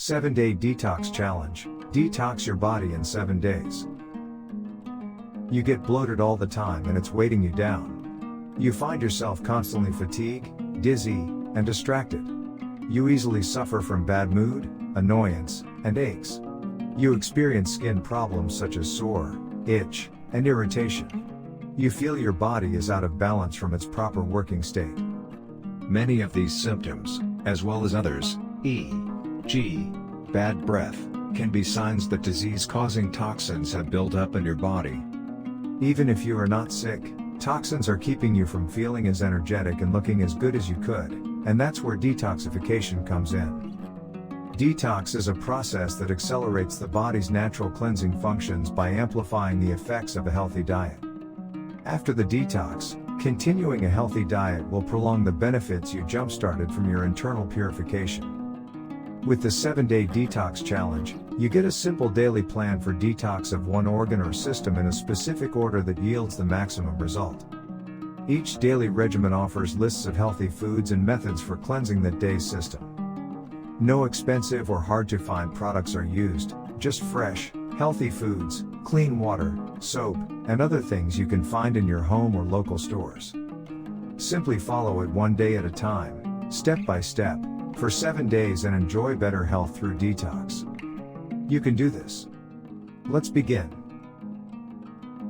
7-Day Detox Challenge. Detox your body in 7 days. You get bloated all the time and it's weighting you down. You find yourself constantly fatigued, dizzy, and distracted. You easily suffer from bad mood, annoyance, and aches. You experience skin problems such as sore, itch, and irritation. You feel your body is out of balance from its proper working state. Many of these symptoms, as well as others, e.g., bad breath, can be signs that disease-causing toxins have built up in your body. Even if you are not sick, toxins are keeping you from feeling as energetic and looking as good as you could, and that's where detoxification comes in. Detox is a process that accelerates the body's natural cleansing functions by amplifying the effects of a healthy diet. After the detox, continuing a healthy diet will prolong the benefits you jump-started from your internal purification. With the 7-Day Detox Challenge, you get a simple daily plan for detox of one organ or system in a specific order that yields the maximum result. Each daily regimen offers lists of healthy foods and methods for cleansing that day's system. No expensive or hard-to-find products are used, just fresh, healthy foods, clean water, soap, and other things you can find in your home or local stores. Simply follow it one day at a time, step by step, for 7 days and enjoy better health through detox. You can do this. Let's begin.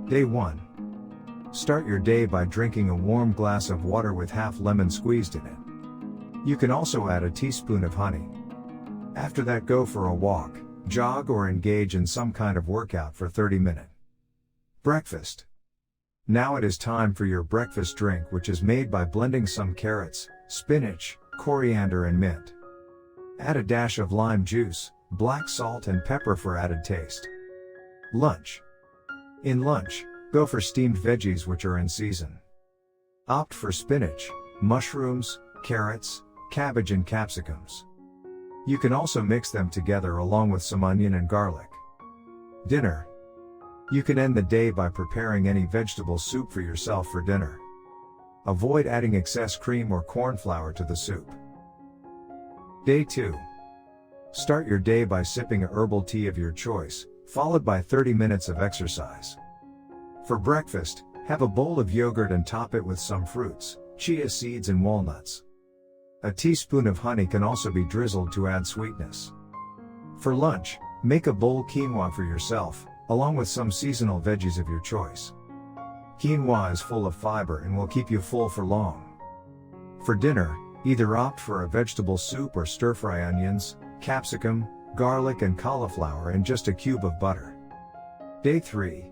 Day 1. Start your day by drinking a warm glass of water with half lemon squeezed in it. You can also add a teaspoon of honey. After that, go for a walk, jog, or engage in some kind of workout for 30 minutes. Breakfast. Now it is time for your breakfast drink, which is made by blending some carrots, spinach, coriander, and mint. Add a dash of lime juice, black salt, and pepper for added taste. Lunch. In lunch, go for steamed veggies which are in season. Opt for spinach, mushrooms, carrots, cabbage, and capsicums. You can also mix them together along with some onion and garlic. Dinner. You can end the day by preparing any vegetable soup for yourself for dinner. Avoid adding excess cream or corn flour to the soup. Day 2. Start your day by sipping a herbal tea of your choice, followed by 30 minutes of exercise. For breakfast, have a bowl of yogurt and top it with some fruits, chia seeds, and walnuts. A teaspoon of honey can also be drizzled to add sweetness. For lunch, make a bowl quinoa for yourself, along with some seasonal veggies of your choice. Quinoa is full of fiber and will keep you full for long. For dinner, either opt for a vegetable soup or stir-fry onions, capsicum, garlic, and cauliflower in just a cube of butter. Day 3.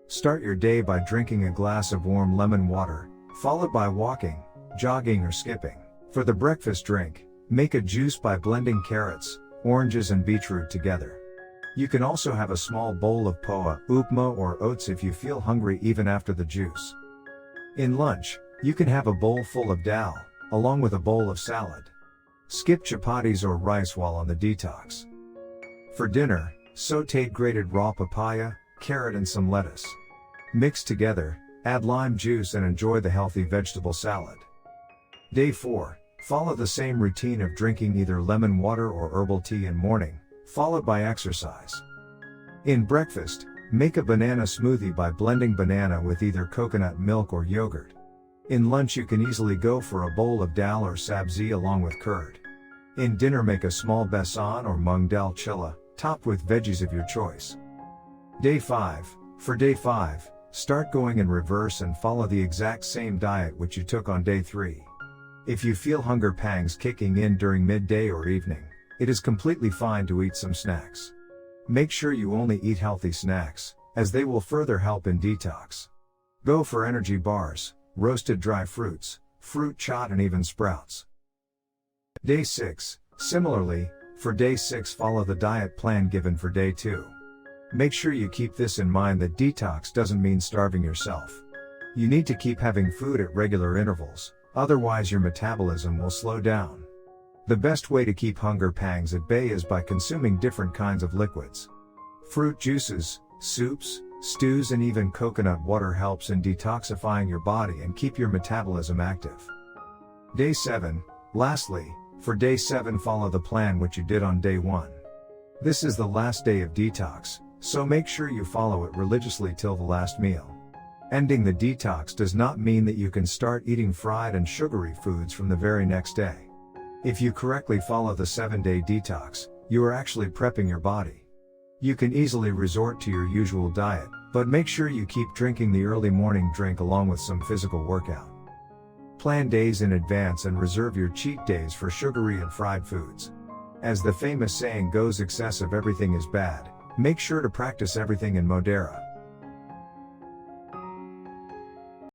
Start your day by drinking a glass of warm lemon water, followed by walking, jogging, or skipping. For the breakfast drink, make a juice by blending carrots, oranges, and beetroot together. You can also have a small bowl of poha, upma, or oats if you feel hungry even after the juice. In lunch, you can have a bowl full of dal, along with a bowl of salad. Skip chapatis or rice while on the detox. For dinner, sautéed grated raw papaya, carrot, and some lettuce. Mix together, add lime juice, and enjoy the healthy vegetable salad. Day 4. Follow the same routine of drinking either lemon water or herbal tea in morning, followed by exercise. In breakfast, make a banana smoothie by blending banana with either coconut milk or yogurt. In lunch, you can easily go for a bowl of dal or sabzi along with curd. In dinner, make a small besan or mung dal chilla, topped with veggies of your choice. Day 5. For day 5, start going in reverse and follow the exact same diet which you took on day 3. If you feel hunger pangs kicking in during midday or evening, it is completely fine to eat some snacks. Make sure you only eat healthy snacks, as they will further help in detox. Go for energy bars, roasted dry fruits, fruit chaat, and even sprouts. Day 6. Similarly, for day 6, follow the diet plan given for day 2. Make sure you keep this in mind that detox doesn't mean starving yourself. You need to keep having food at regular intervals, otherwise your metabolism will slow down. The best way to keep hunger pangs at bay is by consuming different kinds of liquids. Fruit juices, soups, stews, and even coconut water helps in detoxifying your body and keep your metabolism active. Day 7. Lastly, For day 7, follow the plan which you did on day 1. This is the last day of detox, so make sure you follow it religiously till the last meal. Ending the detox does not mean that you can start eating fried and sugary foods from the very next day. If you correctly follow the 7-day detox, you are actually prepping your body. You can easily resort to your usual diet, but make sure you keep drinking the early morning drink along with some physical workout. Plan days in advance and reserve your cheat days for sugary and fried foods. As the famous saying goes, excess of everything is bad. Make sure to practice everything in modera.